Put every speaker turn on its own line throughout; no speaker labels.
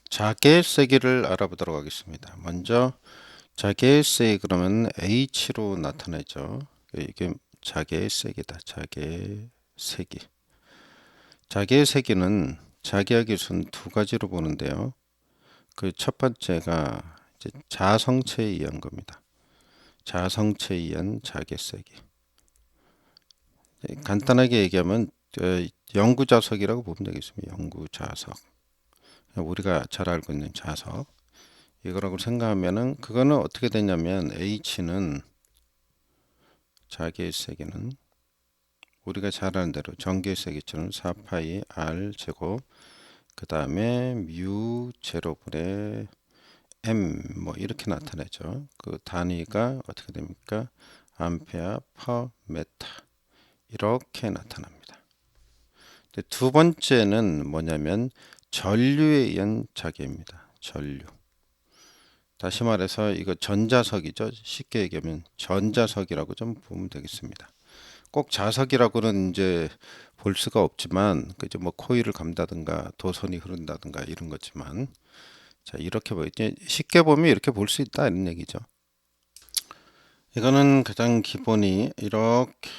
자개의 세기를 알아보도록 하겠습니다. 먼저 자개의 세기 그러면 H로 나타내죠. 이게 자개의 세기다. 자개의 세기. 자개의 세기는 자기의 기수는 두 가지로 보는데요. 그 첫 번째가 이제 자성체에 의한 겁니다. 자성체에 의한 자개 세기. 간단하게 얘기하면 영구자석이라고 보면 되겠습니다. 영구자석. 우리가 잘 알고 있는 자석. 이거라고 생각하면은 그거는 어떻게 되냐면 H는 자기의 세기는 우리가 잘 아는 대로 전기의 세기처럼 4파이 R 제곱 그 다음에 뮤 제로분의 M 뭐 이렇게 나타내죠. 그 단위가 어떻게 됩니까? 암페어 퍼 메타 이렇게 나타납니다. 근데 두 번째는 뭐냐면 전류에 의한 자기입니다. 전류. 다시 말해서 이거 전자석이죠. 쉽게 얘기하면 전자석이라고 좀 보면 되겠습니다. 꼭 자석이라고는 이제 볼 수가 없지만 그죠 뭐 코일을 감다든가 도선이 흐른다든가 이런 거지만 자 이렇게 이제 쉽게 보면 이렇게 볼 수 있다 이런 얘기죠. 이거는 가장 기본이 이렇게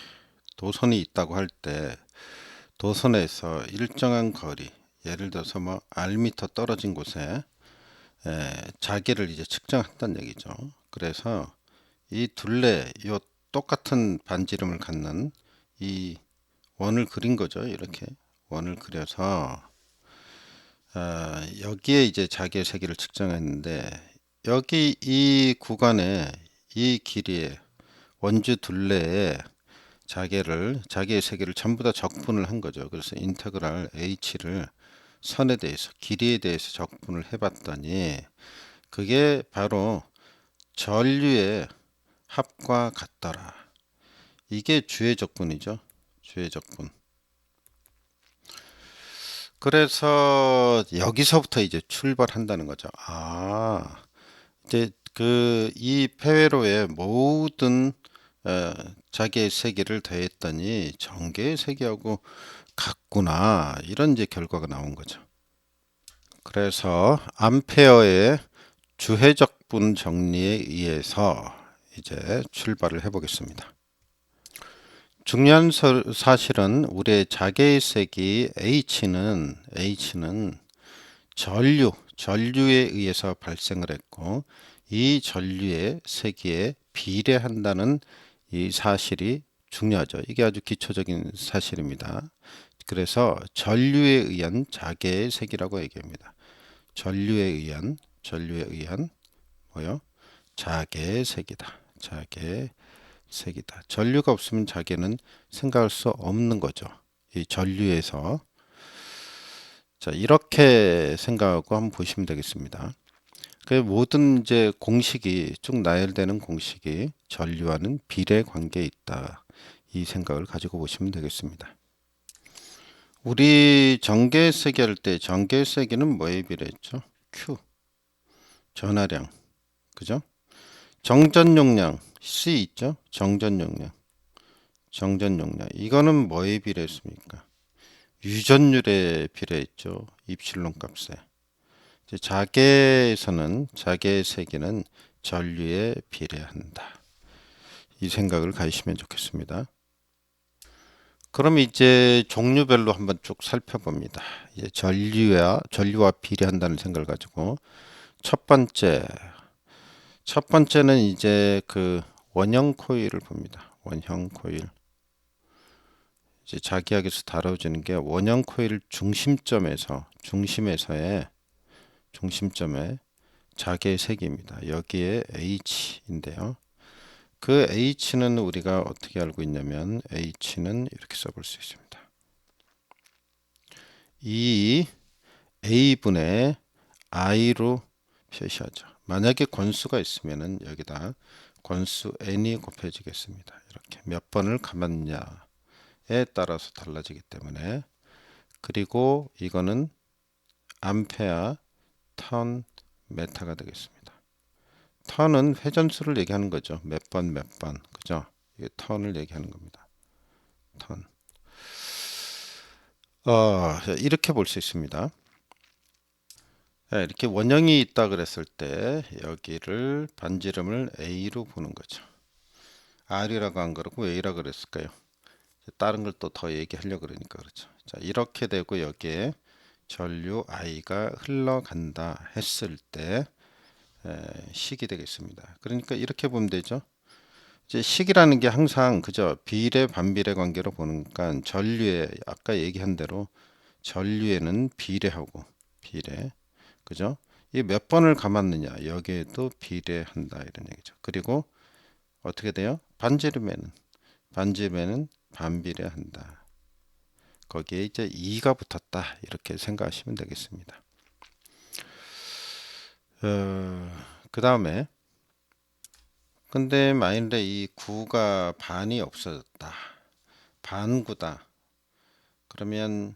도선이 있다고 할 때 도선에서 일정한 거리 예를 들어서 뭐 R미터 떨어진 곳에 자기를 이제 측정한다는 얘기죠. 그래서 이 둘레 요 똑같은 반지름을 갖는 이 원을 그린 거죠. 이렇게 원을 그려서 여기에 이제 자기의 세기를 측정했는데 여기 이 구간에 이 길이에 원주 둘레에 자기의 세기를 전부 다 적분을 한 거죠. 그래서 인테그랄 h를 선에 대해서 길이에 대해서 적분을 해봤더니 그게 바로 전류의 합과 같더라. 이게 주의 적분이죠. 주의 적분. 그래서 여기서부터 이제 출발한다는 거죠. 이제 그 이 폐회로의 모든 자기의 세기를 더했더니 전개의 세기하고 같구나. 이런 이제 결과가 나온 거죠. 그래서 암페어의 주해적분 정리에 의해서 이제 출발을 해 보겠습니다. 중요한 사실은 우리의 자개의 세기 H는 전류에 의해서 발생을 했고 이 전류의 세기에 비례한다는 이 사실이 중요하죠. 이게 아주 기초적인 사실입니다. 그래서 전류에 의한 자개의 세기라고 얘기합니다. 전류에 의한 뭐요? 자개의 세기다. 자개의 색이다. 전류가 없으면 자기는 생각할 수 없는 거죠. 이 전류에서 자 이렇게 생각하고 한번 보시면 되겠습니다. 그 모든 이제 공식이 쭉 나열되는 공식이 전류와는 비례 관계에 있다. 이 생각을 가지고 보시면 되겠습니다. 우리 전개 세기 할 때 전개 세기는 뭐에 비례했죠? Q 전하량 그죠? 정전 용량 C 있죠? 정전 용량 이거는 뭐에 비례했습니까? 유전율에 비례했죠. 입실론 값에. 자개에서는 자개의 세기는 전류에 비례한다. 이 생각을 가지시면 좋겠습니다. 그럼 이제 종류별로 한번 쭉 살펴봅니다. 이제 전류와 비례한다는 생각을 가지고 첫 번째는 이제 그 원형 코일을 봅니다. 원형 코일. 이제 자기학에서 다뤄지는 게 원형 코일 중심에서의 중심점에 자개의 색입니다. 여기에 H인데요. 그 H는 우리가 어떻게 알고 있냐면 H는 이렇게 써볼 수 있습니다. 이 A분의 I로 표시하죠. 만약에 권수가 있으면은 여기다 권수 n이 곱해지겠습니다. 이렇게 몇 번을 감았냐에 따라서 달라지기 때문에 그리고 이거는 암페어 턴 메타가 되겠습니다. 턴은 회전수를 얘기하는 거죠. 몇 번, 그죠? 이게 턴을 얘기하는 겁니다. 턴. 이렇게 볼 수 있습니다. 자, 이렇게 원형이 있다 그랬을 때 여기를 반지름을 A로 보는 거죠. R이라고 안 그러고 A라 그랬을까요? 다른 걸 또 더 얘기하려고 그러니까 그렇죠. 자, 이렇게 되고 여기에 전류 I가 흘러간다 했을 때 식이 되겠습니다. 그러니까 이렇게 보면 되죠. 이제 식이라는 게 항상 그저 비례 반비례 관계로 보니까 전류에 아까 얘기한 대로 전류에는 비례하고 비례 그죠? 이 몇 번을 감았느냐 여기에도 비례한다 이런 얘기죠. 그리고 어떻게 돼요? 반지름에는 반비례한다. 거기에 이제 2가 붙었다 이렇게 생각하시면 되겠습니다. 그 다음에 근데 만일에 이 구가 반이 없어졌다. 반구다. 그러면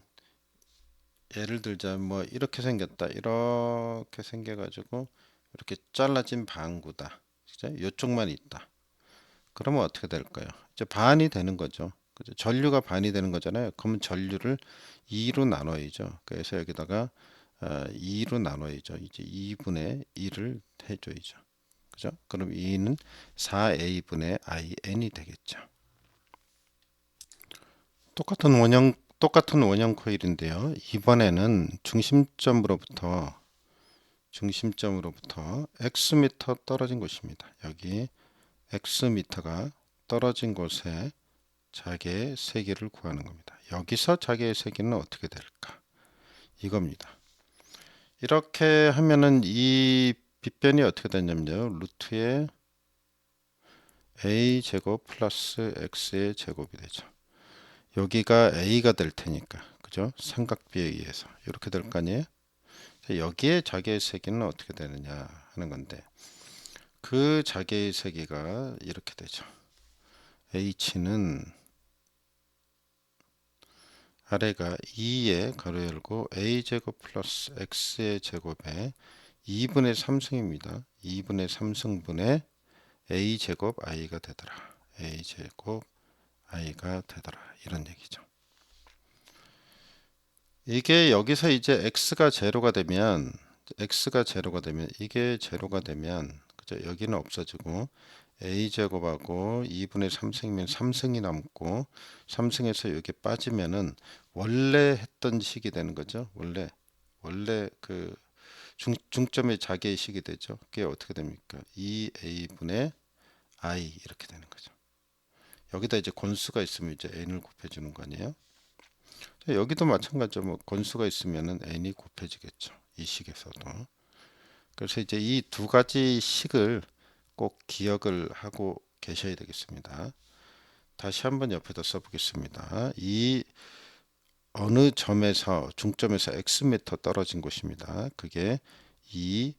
예를 들자면 뭐 이렇게 생겼다. 이렇게 생겨가지고 이렇게 잘라진 반구다. 그죠? 이쪽만 있다. 그러면 어떻게 될까요? 이제 반이 되는 거죠. 그죠? 전류가 반이 되는 거잖아요. 그러면 전류를 2로 나눠야죠. 그래서 여기다가 2로 나눠야죠. 이제 2분의 1을 해줘야죠. 그죠? 그럼 2는 4A분의 IN이 되겠죠. 똑같은 원형 코일인데요. 이번에는 중심점으로부터 X미터 떨어진 곳입니다. 여기 X미터가 떨어진 곳에 자개의 세기를 구하는 겁니다. 여기서 자개의 세기는 어떻게 될까? 이겁니다. 이렇게 하면은 이 빗변이 어떻게 되냐면요. 루트의 A 제곱 플러스 X의 제곱이 되죠. 여기가 A가 될 테니까 그죠? 삼각비에 의해서 이렇게 될 거 아니에요? 여기에 자개의 세기는 어떻게 되느냐 하는 건데 그 자개의 세기가 이렇게 되죠. H는 아래가 2의 가로 열고 A제곱 플러스 X의 제곱에 2분의 3승입니다. 2분의 3승분의 A제곱 I가 되더라. A제곱 I가 되더라. 이런 얘기죠. 이게 여기서 이제 x가 제로가 되면 이게 제로가 되면 그죠? 여기는 없어지고 a제곱하고 2분의 3승이면 3승이 남고 3승에서 여기 빠지면은 원래 했던 식이 되는 거죠. 원래 그 중점의 자개의 식이 되죠. 그게 어떻게 됩니까? 2a분의 i 이렇게 되는 거죠. 여기다 이제 권수가 있으면 이제 n을 곱해 주는 거 아니에요? 여기도 마찬가지죠. 뭐 건수가 있으면은 n이 곱해지겠죠. 이 식에서도. 그래서 이제 이 두 가지 식을 꼭 기억을 하고 계셔야 되겠습니다. 다시 한번 옆에다 써보겠습니다. 이 어느 점에서 중점에서 x미터 떨어진 곳입니다. 그게 2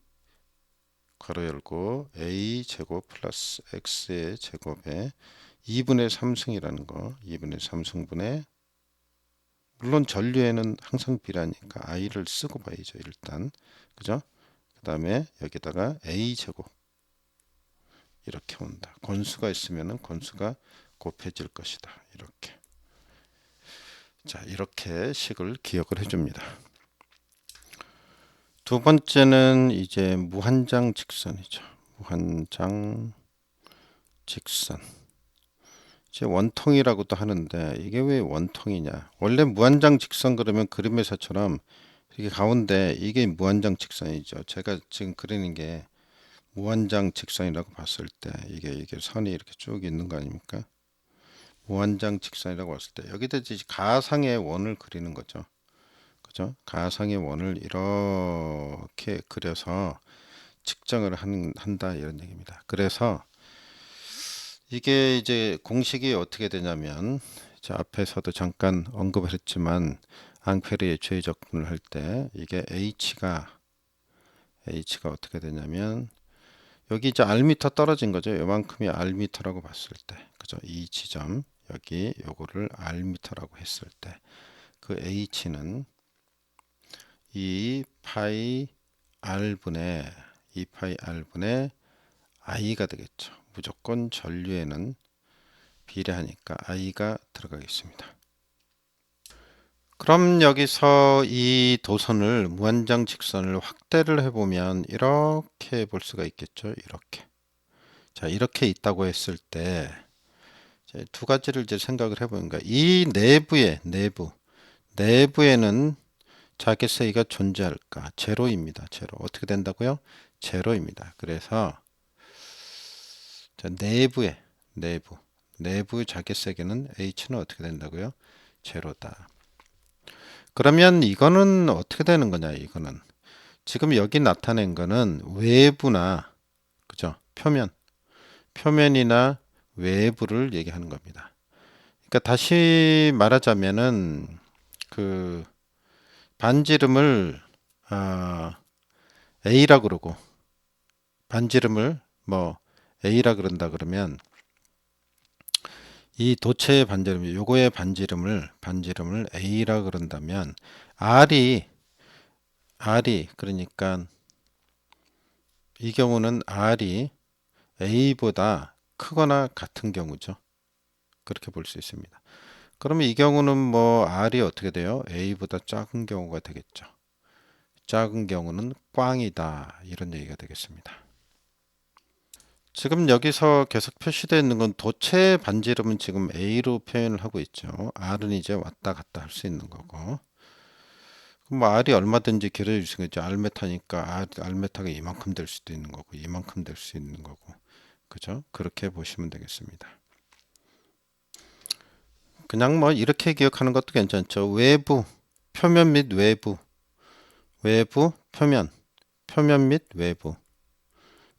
괄호 열고 a 제곱 플러스 x의 제곱에 2분의 3승이라는 거 2분의 3승분의 물론 전류에는 항상 비례하니까 i를 쓰고 봐야죠. 일단 그죠? 그 다음에 여기다가 a 제곱 이렇게 온다. 건수가 있으면은 건수가 곱해질 것이다. 이렇게 자 이렇게 식을 기억을 해줍니다. 두 번째는 이제 무한장 직선이죠. 무한장 직선. 이제 원통이라고도 하는데 이게 왜 원통이냐? 원래 무한장 직선 그러면 그림에서처럼 이게 가운데 이게 무한장 직선이죠. 제가 지금 그리는 게 무한장 직선이라고 봤을 때 이게 선이 이렇게 쭉 있는 거 아닙니까? 무한장 직선이라고 봤을 때 여기다 이제 가상의 원을 그리는 거죠. 그죠? 가상의 원을 이렇게 그려서 측정을 한다 이런 얘기입니다. 그래서 이게 이제 공식이 어떻게 되냐면 자 앞에서도 잠깐 언급을 했지만 앙페르의 최적분을 할 때 이게 H가 어떻게 되냐면 여기 이제 R미터 떨어진 거죠. 요만큼이 R미터라고 봤을 때 그죠? 이 지점 여기 요거를 R미터라고 했을 때 그 H는 2파이 R분의 I가 되겠죠. 무조건 전류에는 비례하니까 I가 들어가겠습니다. 그럼 여기서 이 도선을 무한정 직선을 확대를 해보면 이렇게 볼 수가 있겠죠. 이렇게. 자, 이렇게 있다고 했을 때 두 가지를 이제 생각을 해보는 거야. 이 내부에는 자켓세기가 존재할까? 제로입니다. 제로. 어떻게 된다고요? 제로입니다. 그래서 자, 내부 자켓세기는 H는 어떻게 된다고요? 제로다. 그러면 이거는 어떻게 되는 거냐? 이거는 지금 여기 나타낸 거는 외부나 그죠? 표면이나 외부를 얘기하는 겁니다. 그러니까 다시 말하자면은 그 반지름을 A라 그러고 반지름을 뭐 A라 그런다 그러면 이 도체의 반지름, 요거의 반지름을 A라 그런다면 R이 그러니까 이 경우는 R이 A보다 크거나 같은 경우죠. 그렇게 볼 수 있습니다. 그러면 이 경우는 뭐 R이 어떻게 돼요? A보다 작은 경우가 되겠죠. 작은 경우는 꽝이다. 이런 얘기가 되겠습니다. 지금 여기서 계속 표시되어 있는 건 도체의 반지름은 지금 A로 표현을 하고 있죠. R은 이제 왔다 갔다 할 수 있는 거고. 그럼 뭐 R이 얼마든지 길어질 수 있겠죠. R메타니까 R메타가 이만큼 될 수도 있는 거고, 이만큼 될 수 있는 거고. 그죠? 그렇게 보시면 되겠습니다. 그냥 뭐 이렇게 기억하는 것도 괜찮죠. 외부, 표면 및 표면 및 외부.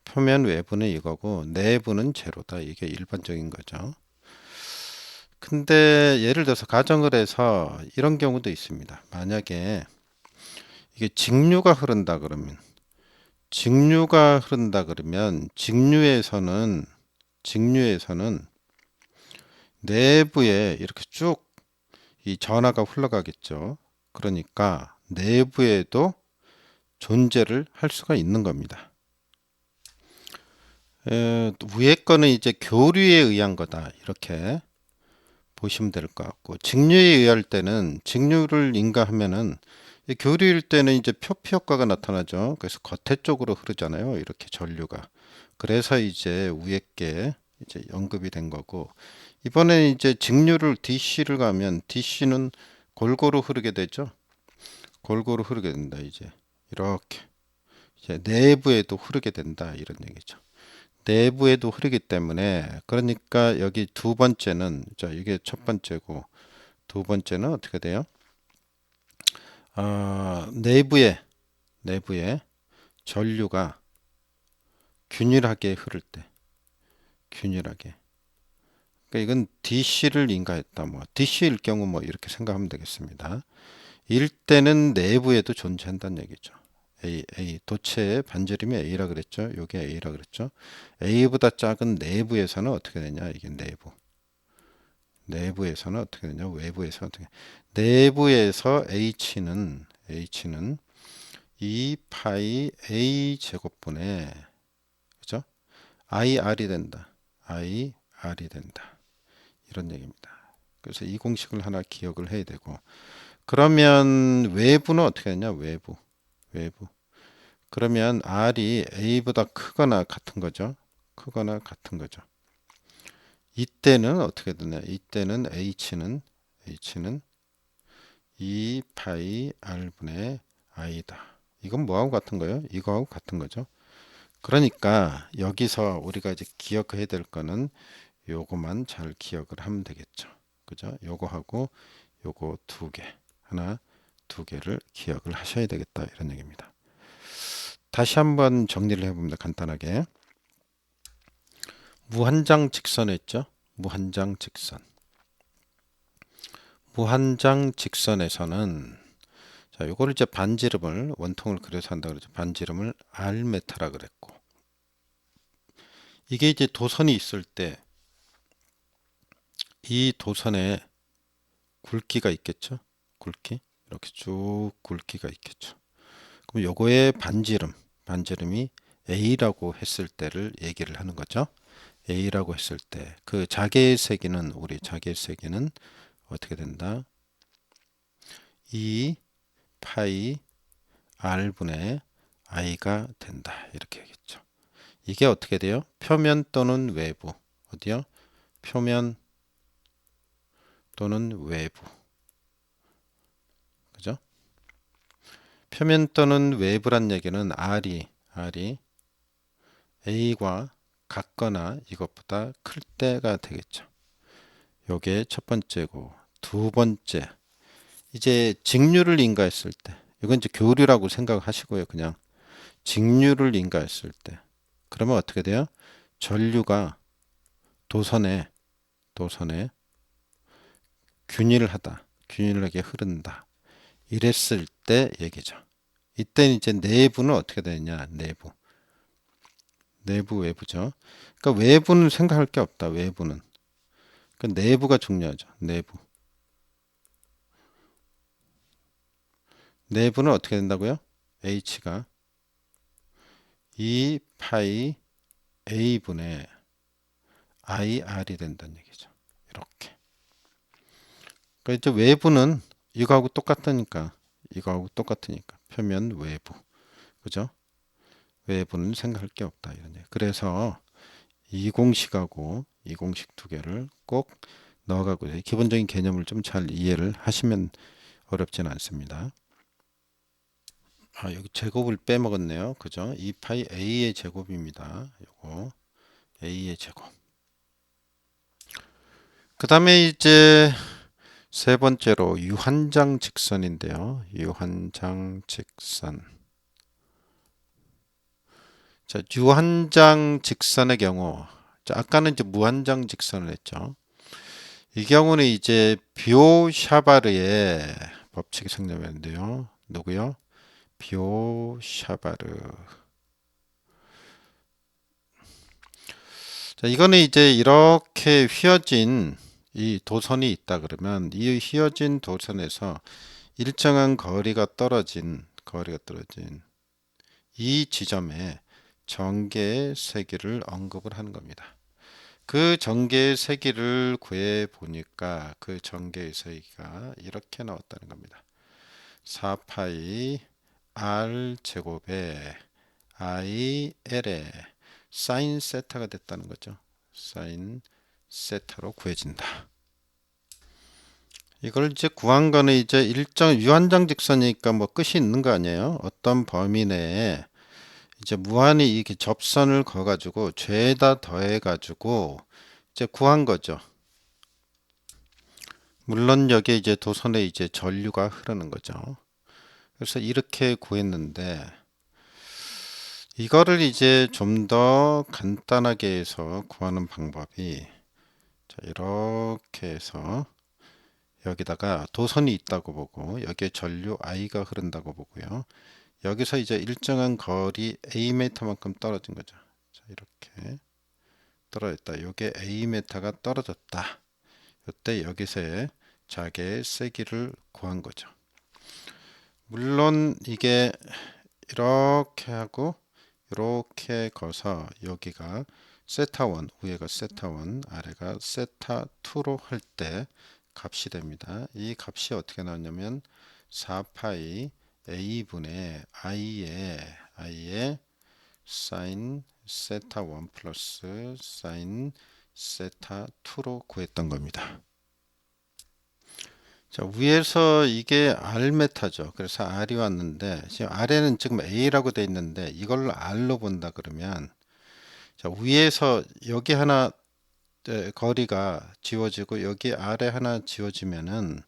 표면 외부는 이거고 내부는 제로다. 이게 일반적인 거죠. 근데 예를 들어서 가정을 해서 이런 경우도 있습니다. 만약에 이게 직류가 흐른다 그러면 직류에서는 내부에 이렇게 쭉 이 전하가 흘러가겠죠. 그러니까 내부에도 존재를 할 수가 있는 겁니다. 위에 거는 이제 교류에 의한 거다. 이렇게 보시면 될 것 같고 직류에 의할 때는 직류를 인가하면은 이 교류일 때는 이제 표피 효과가 나타나죠. 그래서 겉에 쪽으로 흐르잖아요. 이렇게 전류가. 그래서 이제 위에 게 이제 언급이 된 거고 이번에 이제 직류를 DC를 가면 DC는 골고루 흐르게 되죠. 골고루 흐르게 된다. 이렇게 이제 내부에도 흐르게 된다. 이런 얘기죠. 내부에도 흐르기 때문에 그러니까 여기 두 번째는 자 이게 첫 번째고 두 번째는 어떻게 돼요? 내부에 전류가 균일하게 흐를 때 균일하게 그러니까 이건 DC를 인가했다 뭐 DC일 경우 뭐 이렇게 생각하면 되겠습니다. 일 때는 내부에도 존재한다는 얘기죠. 도체의 반지름이 A라 그랬죠. 요게 A라 그랬죠. A보다 작은 내부에서는 어떻게 되냐? 이게 내부에서는 어떻게 되냐? 외부에서 어떻게 내부에서 H는 2파이 A 제곱분의 그죠? IR이 된다. IR이 된다. 이런 얘기입니다. 그래서 이 공식을 하나 기억을 해야 되고 그러면 외부는 어떻게 되냐? 외부. 그러면 R이 A보다 크거나 같은 거죠. 크거나 같은 거죠. 이때는 어떻게 되냐? 이때는 H는 2파이 R분의 I다. 이건 뭐하고 같은 거예요? 이거하고 같은 거죠. 그러니까 여기서 우리가 이제 기억해야 될 거는 요거만 잘 기억을 하면 되겠죠. 그죠? 요거하고 요거 하나, 두 개를 기억을 하셔야 되겠다. 이런 얘기입니다. 다시 한번 정리를 해봅니다. 간단하게. 무한장 직선 했죠? 무한장 직선에서는 자, 요거를 이제 반지름을 원통을 그려서 한다 그러죠. 반지름을 R메타라 그랬고 이게 이제 도선이 있을 때 이 도선에 굵기가 있겠죠. 굵기 이렇게 쭉 굵기가 있겠죠. 그럼 요거의 반지름이 A라고 했을 때를 얘기를 하는 거죠. A라고 했을 때 그 자개의 세기는 어떻게 된다? 2 파이 r분의 i가 된다. 이렇게 하겠죠. 이게 어떻게 돼요? 표면 또는 외부. 어디요? 표면 또는 외부. 그죠? 표면 또는 외부란 얘기는 R이 A과 같거나 이것보다 클 때가 되겠죠. 요게 첫 번째고, 두 번째. 이제 직류를 인가했을 때. 이건 이제 교류라고 생각하시고요. 그냥 직류를 인가했을 때. 그러면 어떻게 돼요? 전류가 도선에 균일하게 흐른다. 이랬을 때 얘기죠. 이때는 이제 내부는 어떻게 되느냐? 내부 외부죠. 그러니까 외부는 생각할 게 없다. 외부는. 그러니까 내부가 중요하죠. 내부는 어떻게 된다고요? H가 2 파이 A분의 IR이 된다는 얘기죠. 이렇게. 그러니까 이제 외부는 이거하고 똑같으니까 표면 외부. 그죠? 외부는 생각할 게 없다. 이런 얘기. 그래서 이 공식하고 이 공식 두 개를 꼭 넣어가고 기본적인 개념을 좀 잘 이해를 하시면 어렵진 않습니다. 여기 제곱을 빼먹었네요. 그죠? 2파이 A의 제곱입니다. 요거 A의 제곱. 그 다음에 이제 세 번째로 유한장 직선인데요. 유한장 직선. 자, 유한장 직선의 경우, 자, 아까는 이제 무한장 직선을 했죠. 이 경우는 이제 뷰샤바르의 법칙이 성립되는데요. 누구요? 뷰샤바르. 자, 이거는 이제 이렇게 휘어진 이 도선이 있다 그러면 이 휘어진 도선에서 일정한 거리가 떨어진 이 지점에 전개의 세기를 언급을 하는 겁니다. 그 전개의 세기를 구해 보니까 그 전개의 세기가 이렇게 나왔다는 겁니다. 4파이 r 제곱에 IL에 사인 세타가 됐다는 거죠. 사인 세타로 구해진다. 이걸 이제 구한 거는 이제 일정 유한장 직선이니까 뭐 끝이 있는 거 아니에요? 어떤 범위 내에 이제 무한히 이렇게 접선을 그어가지고 죄에다 더해가지고 이제 구한 거죠. 물론 여기에 이제 도선에 이제 전류가 흐르는 거죠. 그래서 이렇게 구했는데 이거를 이제 좀 더 간단하게 해서 구하는 방법이 자, 이렇게 해서 여기다가 도선이 있다고 보고 여기에 전류 I가 흐른다고 보고요. 여기서 이제 일정한 거리 Am만큼 떨어진 거죠. 자, 이렇게 떨어졌다. 이게 Am가 떨어졌다. 이때 여기서의 자개의 세기를 구한 거죠. 물론 이게 이렇게 하고 이렇게 거서 여기가 세타1 위에가 세타1 아래가 세타2로 할 때 값이 됩니다. 이 값이 어떻게 나오냐면 4파이 a분의 i의 사인 세타1 플러스 사인 세타2로 구했던 겁니다. 자, 위에서 이게 R메타죠. 그래서 R이 왔는데 지금 아래는 지금 A라고 돼 있는데 이걸로 R로 본다 그러면 자, 위에서 여기 하나 거리가 지워지고 여기 아래 하나 지워지면은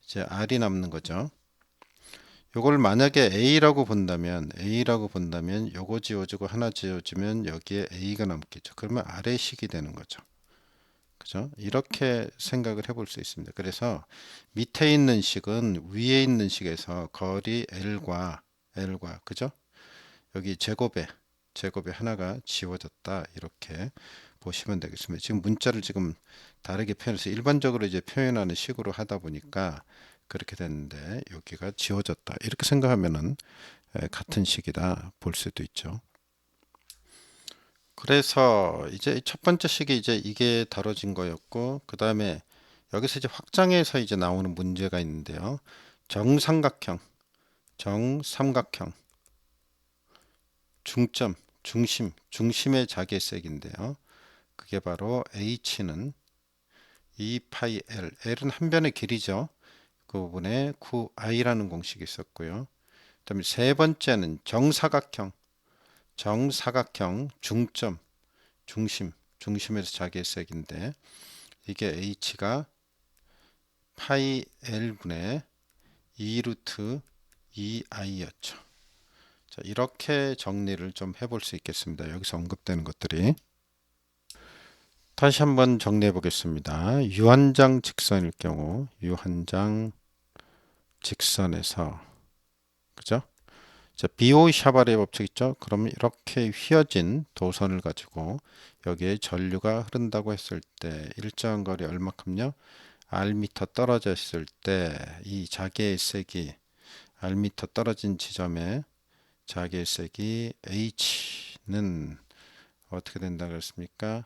이제 R이 남는 거죠. 요걸 만약에 A라고 본다면 요거 지워지고 하나 지워지면 여기에 A가 남겠죠. 그러면 아래식이 되는 거죠. 그죠? 이렇게 생각을 해볼 수 있습니다. 그래서 밑에 있는 식은 위에 있는 식에서 거리 L과 그죠? 여기 제곱에 하나가 지워졌다 이렇게 보시면 되겠습니다. 지금 문자를 지금 다르게 표현해서 일반적으로 이제 표현하는 식으로 하다 보니까 그렇게 됐는데 여기가 지워졌다 이렇게 생각하면은 같은 식이다 볼 수도 있죠. 그래서 이제 첫 번째 식이 이제 이게 다뤄진 거였고 그 다음에 여기서 이제 확장해서 이제 나오는 문제가 있는데요. 정삼각형, 정삼각형, 중점, 중심, 중심의 자기색인데요. 그게 바로 h는 2파이 L, L은 한 변의 길이죠. 그 부분에 9i라는 공식이 있었고요. 그다음에 세 번째는 정사각형, 정사각형, 중점, 중심, 중심에서 자기색인데 이게 h가 파이 L분의 2 루트 2i였죠. 자, 이렇게 정리를 좀 해볼 수 있겠습니다. 여기서 언급되는 것들이. 다시 한번 정리해 보겠습니다. 유한장 직선일 경우 유한장 직선에서 그죠? 자, 비오-샤바레 법칙 있죠? 그러면 이렇게 휘어진 도선을 가지고 여기에 전류가 흐른다고 했을 때 일정한 거리 얼마큼요? r미터 떨어져 있을 때 이 자기의 r미터 떨어진 지점에 자기의 h는 어떻게 된다 그랬습니까?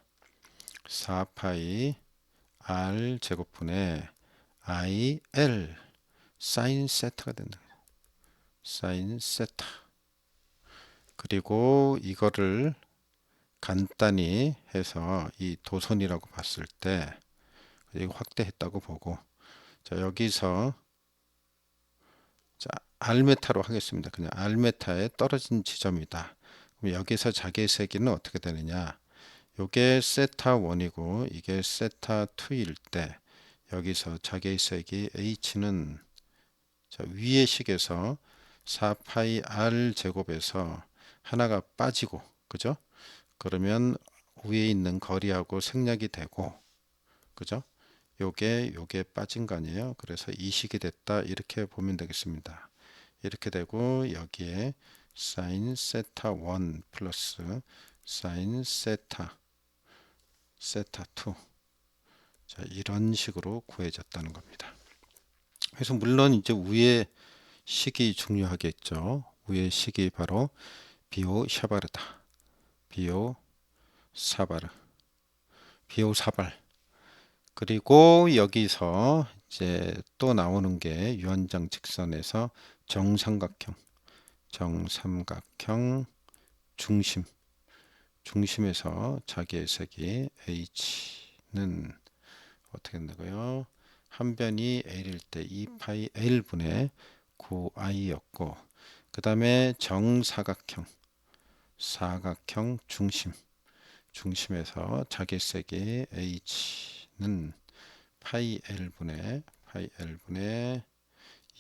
4파이 r 제곱분의 il 사인 세타가 된다. 사인 세타. 그리고 이거를 간단히 해서 이 도선이라고 봤을 때 이거 확대했다고 보고 자 여기서 자 알메타로 하겠습니다. 그냥 알메타에 떨어진 지점이다. 그럼 여기서 자기의 세기는 어떻게 되느냐? 요게 세타 1이고 이게 세타 2일 때 여기서 자기의 세기 h는 자, 위의 식에서 4파이 r 제곱에서 하나가 빠지고 그죠? 그러면 위에 있는 거리하고 생략이 되고 그죠? 요게 빠진 거 아니에요? 그래서 이식이 됐다 이렇게 보면 되겠습니다. 이렇게 되고 여기에 사인 세타 1 플러스 사인 세타 2 자, 이런 식으로 구해졌다는 겁니다. 그래서 물론 이제 위의 식이 중요하겠죠. 위의 식이 바로 비오-샤바르다. 비오-사바르. 비오-사발. 그리고 여기서 이제 또 나오는 게 유한장 직선에서 정삼각형, 정삼각형 중심, 중심에서 자기의 색이 h는 어떻게 된다고요? 한 변이 L일 때 2파이 L분의 9i였고 그 다음에 정사각형 사각형 중심 중심에서 자기색이 h는 파이 L분의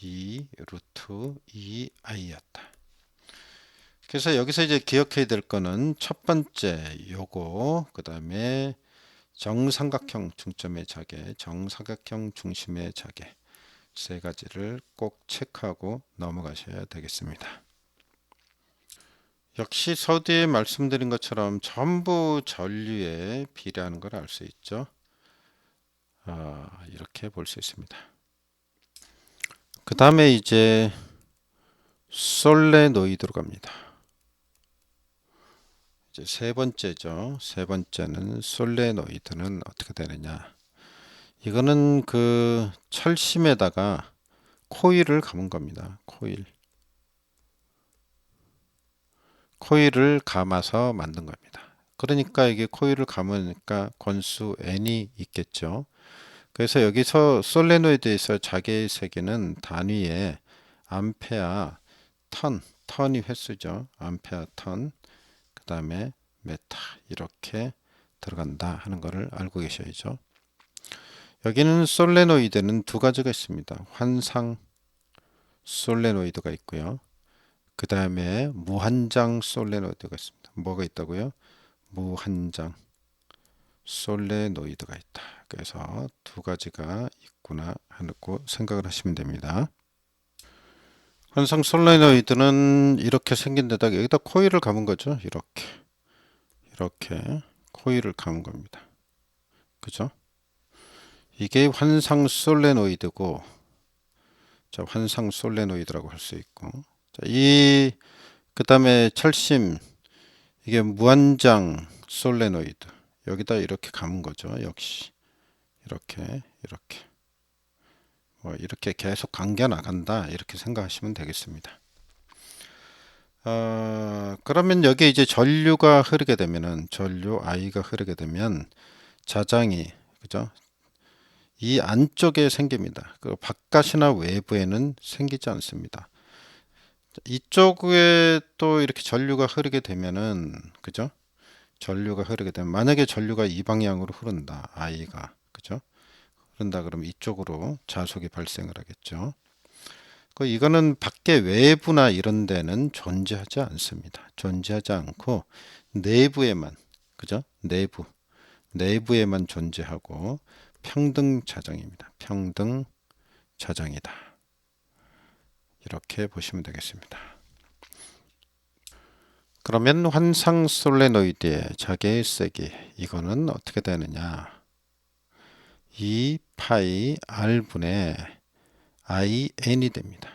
2 루트 2i였다. 그래서 여기서 이제 기억해야 될 거는 첫 번째 요거 그 다음에 정삼각형 중점의 자개, 정사각형 중심의 자개 세 가지를 꼭 체크하고 넘어가셔야 되겠습니다. 역시 서두에 말씀드린 것처럼 전부 전류에 비례하는 걸 알 수 있죠. 이렇게 볼 수 있습니다. 그 다음에 이제 솔레노이드로 갑니다. 이제 세 번째죠. 세 번째는 솔레노이드는 어떻게 되느냐. 이거는 그 철심에다가 코일을 감은 겁니다. 코일을 감아서 만든 겁니다. 그러니까 이게 코일을 감으니까 권수 n이 있겠죠. 그래서 여기서 솔레노이드에서 자개의 세기는 단위에 암페아 턴이 횟수죠. 암페아 턴, 그 다음에 메타 이렇게 들어간다 하는 것을 알고 계셔야죠. 여기는 솔레노이드는 두 가지가 있습니다. 환상 솔레노이드가 있고요. 그 다음에 무한장 솔레노이드가 있습니다. 뭐가 있다고요? 무한장 솔레노이드가 있다. 그래서 두 가지가 있구나 하고 생각을 하시면 됩니다. 환상 솔레노이드는 이렇게 생긴 데다가 여기다 코일을 감은 거죠. 이렇게 코일을 감은 겁니다. 그죠? 이게 환상 솔레노이드고 자, 환상 솔레노이드라고 할 수 있고 자, 그 다음에 철심 이게 무한장 솔레노이드 여기다 이렇게 감은 거죠. 역시 이렇게 이렇게 계속 감겨 나간다 이렇게 생각하시면 되겠습니다. 그러면 여기 이제 전류가 흐르게 되면은 전류 I가 흐르게 되면 자장이 그죠? 이 안쪽에 생깁니다. 그 바깥이나 외부에는 생기지 않습니다. 이쪽에 또 이렇게 전류가 흐르게 되면은 그죠? 전류가 흐르게 되면 만약에 전류가 이 방향으로 흐른다. I가 그죠? 흐른다 그러면 이쪽으로 자속이 발생을 하겠죠. 이거는 밖에 외부나 이런 데는 존재하지 않습니다. 존재하지 않고 내부에만 그죠? 내부에만 존재하고 평등 자정입니다. 평등 자정이다. 이렇게 보시면 되겠습니다. 그러면 환상 솔레노이드의 자개의 세기 이거는 어떻게 되느냐? 2파이 R분의 IN이 됩니다.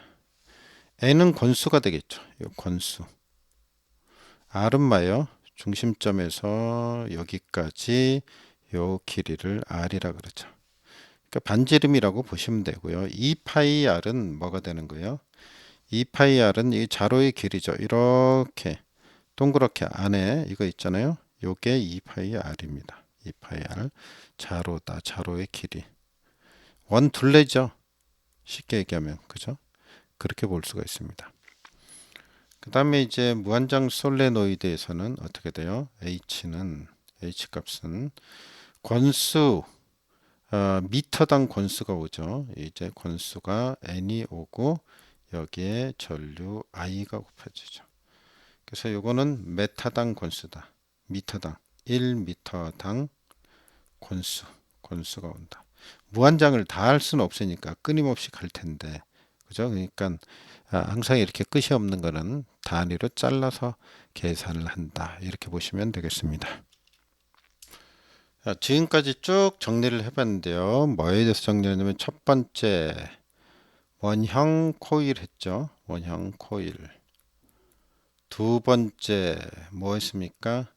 N은 권수가 되겠죠. 이 권수. R은 뭐예요? 중심점에서 여기까지 요 길이를 R이라 그러죠. 그러니까 반지름이라고 보시면 되고요. 2파이 R은 뭐가 되는 거예요? 2파이 R은 이 자로의 길이죠. 이렇게 동그랗게 안에 이거 있잖아요. 요게 2파이 R입니다. 2파이 R 자로다. 자로의 길이. 원 둘레죠. 쉽게 얘기하면 그죠? 그렇게 볼 수가 있습니다. 그 다음에 이제 무한정 솔레노이드에서는 어떻게 돼요? H 값은 권수 미터당 권수가 오죠. 이제 권수가 n이 오고 여기에 전류 I가 곱해지죠. 그래서 요거는 메타당 권수다. 미터당 1미터당 권수가 온다. 무한장을 다 할 수는 없으니까 끊임없이 갈 텐데 그죠? 그러니까 항상 이렇게 끝이 없는 거는 단위로 잘라서 계산을 한다. 이렇게 보시면 되겠습니다. 지금까지 쭉 정리를 해봤는데요. 뭐에 대해서 정리하냐면 첫 번째 원형 코일 했죠. 원형 코일. 두 번째 뭐 했습니까?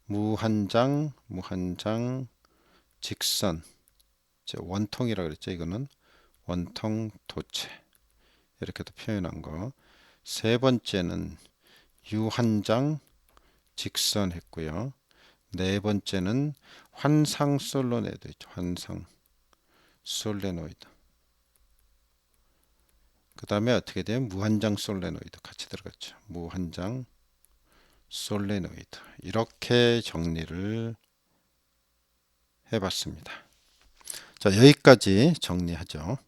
무한장 직선. 원통이라고 그랬죠. 이거는 원통 도체. 이렇게도 표현한 거. 세 번째는 유한장 직선 했고요. 네 번째는 환상 솔레노이드 있죠. 환상 솔레노이드. 그 다음에 어떻게 돼요? 무한장 솔레노이드 같이 들어갔죠. 무한장 솔레노이드. 이렇게 정리를 해봤습니다. 자, 여기까지 정리하죠.